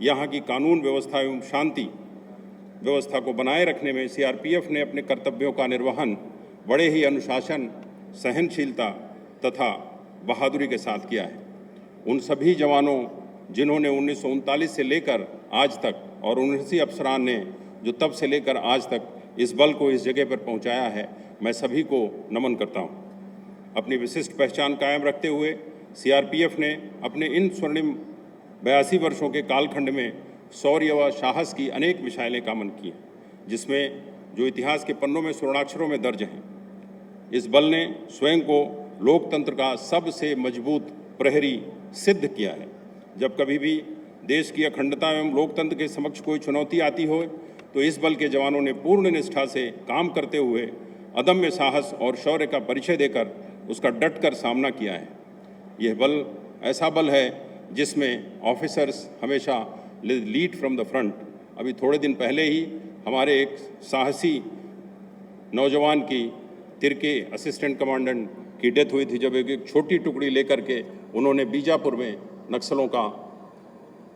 यहाँ की कानून व्यवस्था एवं शांति व्यवस्था को बनाए रखने में सीआरपीएफ ने अपने कर्तव्यों का निर्वहन बड़े ही अनुशासन, सहनशीलता तथा बहादुरी के साथ किया है। उन सभी जवानों जिन्होंने 1939 से लेकर आज तक और 19 अफसरान ने जो तब से लेकर आज तक इस बल को इस जगह पर पहुंचाया है, मैं सभी को नमन करता हूं। अपनी विशिष्ट पहचान कायम रखते हुए सीआरपीएफ ने अपने इन स्वर्णिम 82 वर्षों के कालखंड में शौर्य व साहस की अनेक मिसाइलें कामन की हैं, जिसमें जो इतिहास के पन्नों में स्वर्णाक्षरों में दर्ज हैं। इस बल ने स्वयं को लोकतंत्र का सबसे मजबूत प्रहरी सिद्ध किया है। जब कभी भी देश की अखंडता एवं लोकतंत्र के समक्ष कोई चुनौती आती हो तो इस बल के जवानों ने पूर्ण निष्ठा से काम करते हुए अदम्य साहस और शौर्य का परिचय देकर उसका डटकर सामना किया है। यह बल ऐसा बल है जिसमें ऑफिसर्स हमेशा लीड फ्रॉम द फ्रंट। अभी थोड़े दिन पहले ही हमारे एक साहसी नौजवान की तिरके असिस्टेंट कमांडेंट की डेथ हुई थी, जब एक छोटी टुकड़ी लेकर के उन्होंने बीजापुर में नक्सलों का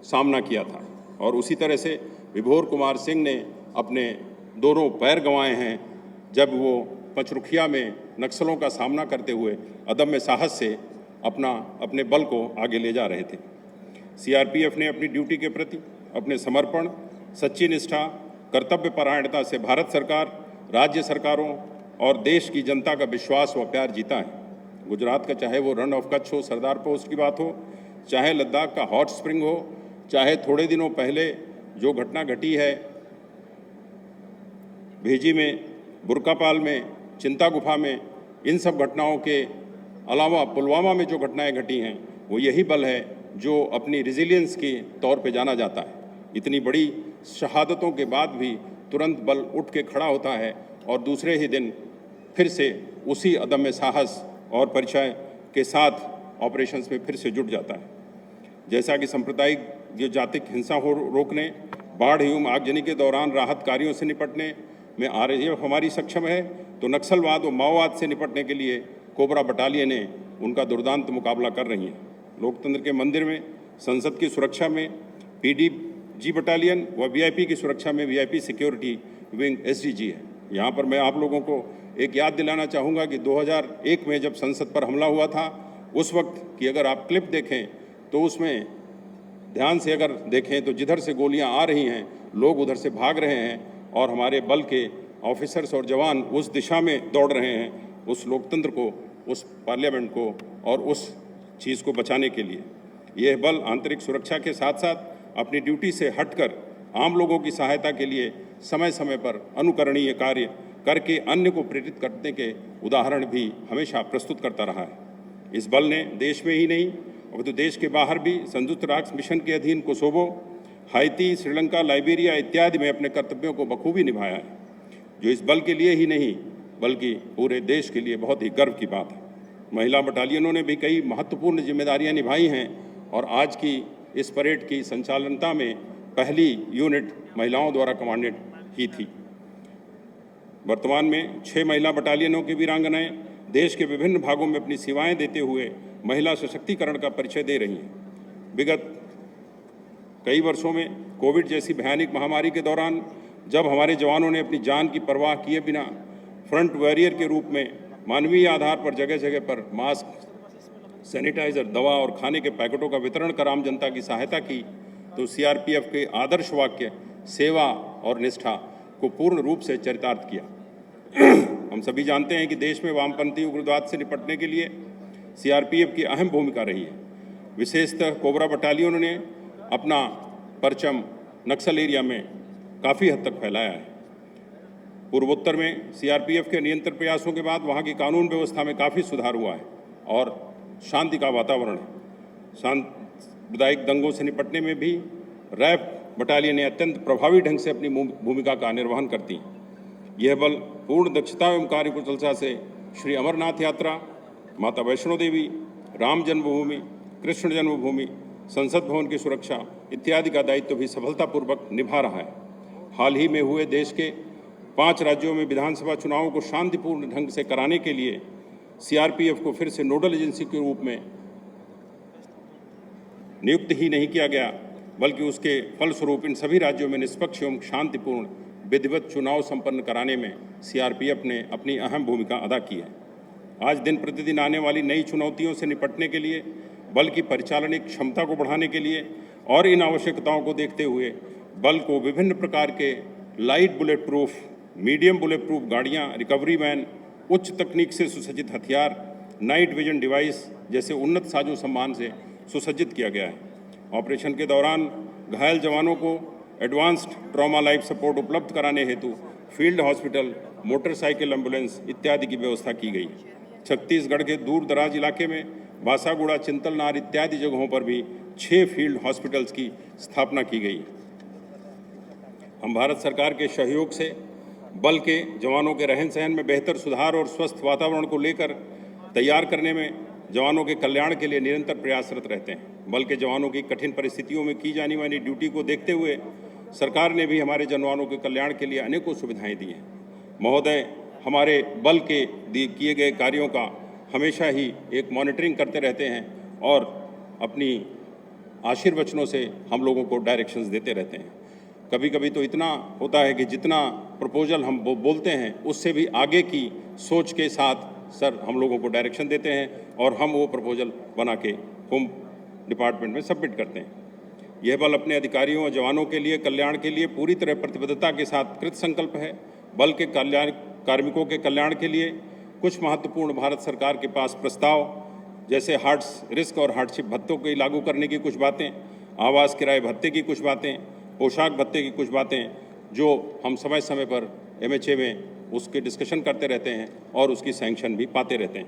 सामना किया था। और उसी तरह से विभोर कुमार सिंह ने अपने दोनों पैर गंवाए हैं जब वो पचरुखिया में नक्सलों का सामना करते हुए अदम्य साहस से अपने बल को आगे ले जा रहे थे। सीआरपीएफ ने अपनी ड्यूटी के प्रति अपने समर्पण, सच्ची निष्ठा, कर्तव्य परायणता से भारत सरकार, राज्य सरकारों और देश की जनता का विश्वास व प्यार जीता है। गुजरात का चाहे वो रन ऑफ कच्छ हो, सरदार पोस्ट की बात हो, चाहे लद्दाख का हॉट स्प्रिंग हो, चाहे थोड़े दिनों पहले जो घटना घटी है भेजी में, बुरकापाल में, चिंता गुफा में, इन सब घटनाओं के अलावा पुलवामा में जो घटनाएं घटी हैं, वो यही बल है जो अपनी रिजिलियंस के तौर पे जाना जाता है। इतनी बड़ी शहादतों के बाद भी तुरंत बल उठ के खड़ा होता है और दूसरे ही दिन फिर से उसी अदम्य साहस और परिचय के साथ ऑपरेशंस में फिर से जुट जाता है। जैसा कि सांप्रदायिक जो जातिक हिंसा को रोकने, बाढ़ एवं आगजनी के दौरान राहत कार्यों से निपटने में आरएएफ हमारी सक्षम है, तो नक्सलवाद और माओवाद से निपटने के लिए कोबरा बटालियनें उनका दुर्दांत मुकाबला कर रही हैं। लोकतंत्र के मंदिर में, संसद की सुरक्षा में पीडीजी बटालियन व वीआईपी की सुरक्षा में वीआईपी सिक्योरिटी विंग एसडीजी है। यहाँ पर मैं आप लोगों को एक याद दिलाना चाहूँगा कि 2001 में जब संसद पर हमला हुआ था, उस वक्त की अगर आप क्लिप देखें तो उसमें ध्यान से अगर देखें तो जिधर से गोलियां आ रही हैं, लोग उधर से भाग रहे हैं और हमारे बल के ऑफिसर्स और जवान उस दिशा में दौड़ रहे हैं, उस लोकतंत्र को, उस पार्लियामेंट को और उस चीज़ को बचाने के लिए। यह बल आंतरिक सुरक्षा के साथ साथ अपनी ड्यूटी से हटकर आम लोगों की सहायता के लिए समय समय पर अनुकरणीय कार्य करके अन्य को प्रेरित करने के उदाहरण भी हमेशा प्रस्तुत करता रहा है। इस बल ने देश में ही नहीं अपितु देश के बाहर भी संयुक्त राष्ट्र मिशन के अधीन कोसोवो, हाइती, श्रीलंका, लाइबेरिया इत्यादि में अपने कर्तव्यों को बखूबी निभाया है, जो इस बल के लिए ही नहीं बल्कि पूरे देश के लिए बहुत ही गर्व की बात है। महिला बटालियनों ने भी कई महत्वपूर्ण जिम्मेदारियां निभाई हैं और आज की इस परेड की संचालनता में पहली यूनिट महिलाओं द्वारा कमांडेड ही थी। वर्तमान में 6 महिला बटालियनों की वीरांगनाएं देश के विभिन्न भागों में अपनी सेवाएं देते हुए महिला सशक्तिकरण का परिचय दे रही हैं। विगत कई वर्षों में कोविड जैसी भयानक महामारी के दौरान जब हमारे जवानों ने अपनी जान की परवाह किए बिना फ्रंट वॉरियर के रूप में मानवीय आधार पर जगह जगह पर मास्क, सैनिटाइजर, दवा और खाने के पैकेटों का वितरण कर आम जनता की सहायता की, तो सीआरपीएफ के आदर्श वाक्य सेवा और निष्ठा को पूर्ण रूप से चरितार्थ किया। हम सभी जानते हैं कि देश में वामपंथी उग्रवाद से निपटने के लिए सीआरपीएफ की अहम भूमिका रही है। विशेषतः कोबरा बटालियनों ने अपना परचम नक्सल एरिया में काफ़ी हद तक फैलाया है। पूर्वोत्तर में सीआरपीएफ के निरंतर प्रयासों के बाद वहाँ की कानून व्यवस्था में काफ़ी सुधार हुआ है और शांति का वातावरण है। सांप्रदायिक दंगों से निपटने में भी रैफ बटालियनें अत्यंत प्रभावी ढंग से अपनी भूमिका का निर्वहन करती हैं। यह बल पूर्ण दक्षता एवं कार्यकुशलता से श्री अमरनाथ यात्रा, माता वैष्णो देवी, राम जन्मभूमि, कृष्ण जन्मभूमि, संसद भवन की सुरक्षा इत्यादि का दायित्व भी सफलतापूर्वक निभा रहा है। हाल ही में हुए देश के 5 राज्यों में विधानसभा चुनावों को शांतिपूर्ण ढंग से कराने के लिए सीआरपीएफ को फिर से नोडल एजेंसी के रूप में नियुक्त ही नहीं किया गया, बल्कि उसके फलस्वरूप इन सभी राज्यों में निष्पक्ष एवं शांतिपूर्ण विधिवत चुनाव संपन्न कराने में सीआरपीएफ ने अपनी अहम भूमिका अदा की है। आज दिन प्रतिदिन आने वाली नई चुनौतियों से निपटने के लिए, बल की परिचालनिक क्षमता को बढ़ाने के लिए और इन आवश्यकताओं को देखते हुए बल को विभिन्न प्रकार के light bullet proof, medium bullet proof गाड़ियाँ, रिकवरी वैन, उच्च तकनीक से सुसज्जित हथियार, नाइट विजन डिवाइस जैसे उन्नत साजो सामान से सुसज्जित किया गया है। ऑपरेशन के दौरान घायल जवानों को एडवांस्ड ट्रॉमा लाइफ सपोर्ट उपलब्ध कराने हेतु फील्ड हॉस्पिटल, मोटरसाइकिल एम्बुलेंस इत्यादि की व्यवस्था की गई है। छत्तीसगढ़ के दूर दराज इलाके में बासागुड़ा, चिंतलनार इत्यादि जगहों पर भी 6 फील्ड हॉस्पिटल्स की स्थापना की गई है। हम भारत सरकार के सहयोग से बल के जवानों के रहन सहन में बेहतर सुधार और स्वस्थ वातावरण को लेकर तैयार करने में जवानों के कल्याण के लिए निरंतर प्रयासरत रहते हैं। बल के जवानों की कठिन परिस्थितियों में की जाने वाली ड्यूटी को देखते हुए सरकार ने भी हमारे जवानों के कल्याण के लिए अनेकों सुविधाएं दी हैं। महोदय हमारे बल के किए गए कार्यों का हमेशा ही एक मॉनिटरिंग करते रहते हैं और अपनी आशीर्वचनों से हम लोगों को डायरेक्शंस देते रहते हैं। कभी कभी तो इतना होता है कि जितना प्रपोजल हम बोलते हैं उससे भी आगे की सोच के साथ सर हम लोगों को डायरेक्शन देते हैं और हम वो प्रपोजल बना के होम डिपार्टमेंट में सबमिट करते हैं। यह बल अपने अधिकारियों और जवानों के लिए कल्याण के लिए पूरी तरह प्रतिबद्धता के साथ कृत संकल्प है। बल के कल्याण कार्मिकों के कल्याण के लिए कुछ महत्वपूर्ण भारत सरकार के पास प्रस्ताव जैसे रिस्क और हार्डशिप भत्तों को लागू करने की कुछ बातें, आवास किराए भत्ते की कुछ बातें, पोशाक भत्ते की कुछ बातें जो हम समय समय पर MHA में उसके डिस्कशन करते रहते हैं और उसकी सैंक्शन भी पाते रहते हैं।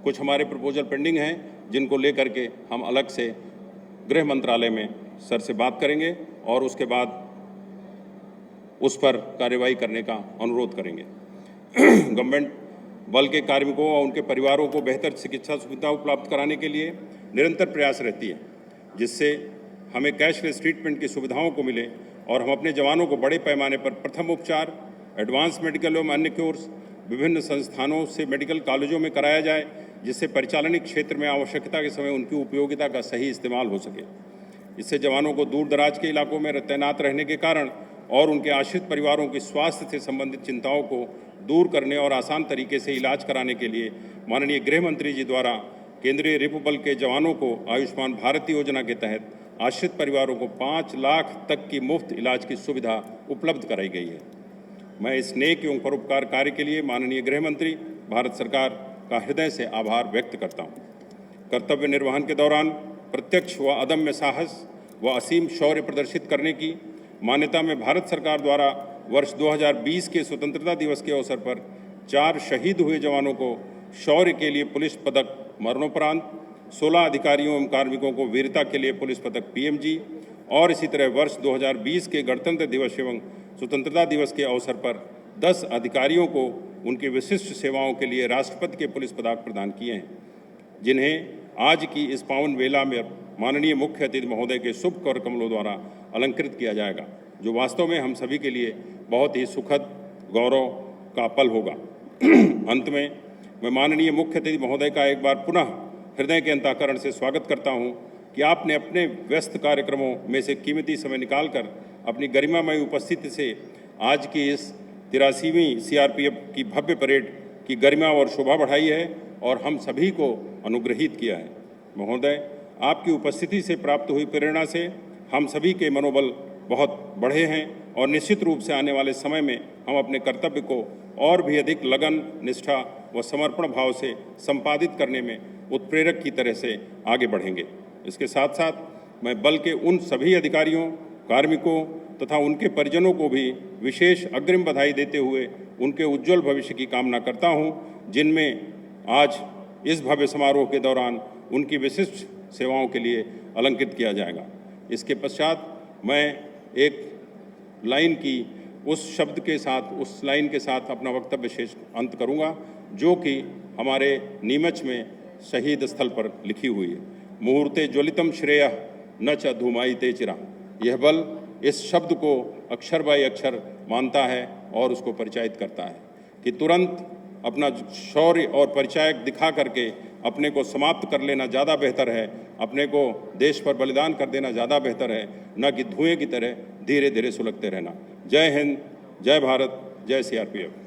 कुछ हमारे प्रपोजल पेंडिंग हैं जिनको लेकर के हम अलग से गृह मंत्रालय में सर से बात करेंगे और उसके बाद उस पर कार्रवाई करने का अनुरोध करेंगे। गवर्नमेंट बल के कार्मिकों और उनके परिवारों को बेहतर चिकित्सा सुविधा उपलब्ध कराने के लिए निरंतर प्रयास रहती है, जिससे हमें कैशलेस ट्रीटमेंट की सुविधाओं को मिले और हम अपने जवानों को बड़े पैमाने पर प्रथम उपचार, एडवांस मेडिकल एवं अन्य कोर्स विभिन्न संस्थानों से मेडिकल कॉलेजों में कराया जाए, जिससे परिचालनिक क्षेत्र में आवश्यकता के समय उनकी उपयोगिता का सही इस्तेमाल हो सके। इससे जवानों को दूर दराज के इलाकों में तैनात रहने के कारण और उनके आश्रित परिवारों की स्वास्थ्य से संबंधित चिंताओं को दूर करने और आसान तरीके से इलाज कराने के लिए माननीय गृह मंत्री जी द्वारा केंद्रीय रिपु बल के जवानों को आयुष्मान भारत योजना के तहत आश्रित परिवारों को 5 लाख तक की मुफ्त इलाज की सुविधा उपलब्ध कराई गई है। मैं इस नेक एवं परोपकार कार्य के लिए माननीय गृह मंत्री भारत सरकार का हृदय से आभार व्यक्त करता हूँ। कर्तव्य निर्वहन के दौरान प्रत्यक्ष व अदम्य साहस व असीम शौर्य प्रदर्शित करने की मान्यता में भारत सरकार द्वारा वर्ष 2020 के स्वतंत्रता दिवस के अवसर पर 4 शहीद हुए जवानों को शौर्य के लिए पुलिस पदक मरणोपरांत, 16 अधिकारियों एवं कार्मिकों को वीरता के लिए पुलिस पदक PMG और इसी तरह वर्ष 2020 के गणतंत्र दिवस एवं स्वतंत्रता दिवस के अवसर पर 10 अधिकारियों को उनकी विशिष्ट सेवाओं के लिए राष्ट्रपति के पुलिस पदक प्रदान किए हैं, जिन्हें आज की इस पावन वेला में माननीय मुख्य अतिथि महोदय के शुभ कर कमलों द्वारा अलंकृत किया जाएगा, जो वास्तव में हम सभी के लिए बहुत ही सुखद गौरव का पल होगा। अंत में मैं माननीय मुख्य अतिथि महोदय का एक बार पुनः हृदय के अंतःकरण से स्वागत करता हूं कि आपने अपने व्यस्त कार्यक्रमों में से कीमती समय निकालकर अपनी गरिमामय उपस्थिति से आज की इस 83वीं CRPF की भव्य परेड की गरिमा और शोभा बढ़ाई है और हम सभी को अनुग्रहित किया है। महोदय, आपकी उपस्थिति से प्राप्त हुई प्रेरणा से हम सभी के मनोबल बहुत बढ़े हैं और निश्चित रूप से आने वाले समय में हम अपने कर्तव्य को और भी अधिक लगन, निष्ठा व समर्पण भाव से संपादित करने में उत्प्रेरक की तरह से आगे बढ़ेंगे। इसके साथ साथ मैं बल के उन सभी अधिकारियों, कार्मिकों तथा उनके परिजनों को भी विशेष अग्रिम बधाई देते हुए उनके उज्जवल भविष्य की कामना करता हूं, जिनमें आज इस भव्य समारोह के दौरान उनकी विशिष्ट सेवाओं के लिए अलंकृत किया जाएगा। इसके पश्चात मैं एक लाइन की उस लाइन के साथ अपना वक्तव्य शेष अंत करूंगा, जो कि हमारे नीमच में शहीद स्थल पर लिखी हुई है। मुहूर्ते ज्वलितम श्रेयः न च धूमायिते चिरा। यह बल इस शब्द को अक्षर बाय अक्षर मानता है और उसको परिचायित करता है कि तुरंत अपना शौर्य और परिचायक दिखा करके अपने को समाप्त कर लेना ज़्यादा बेहतर है, अपने को देश पर बलिदान कर देना ज़्यादा बेहतर है, न कि धुएं की तरह धीरे धीरे सुलगते रहना। जय हिंद, जय भारत, जय CRPF।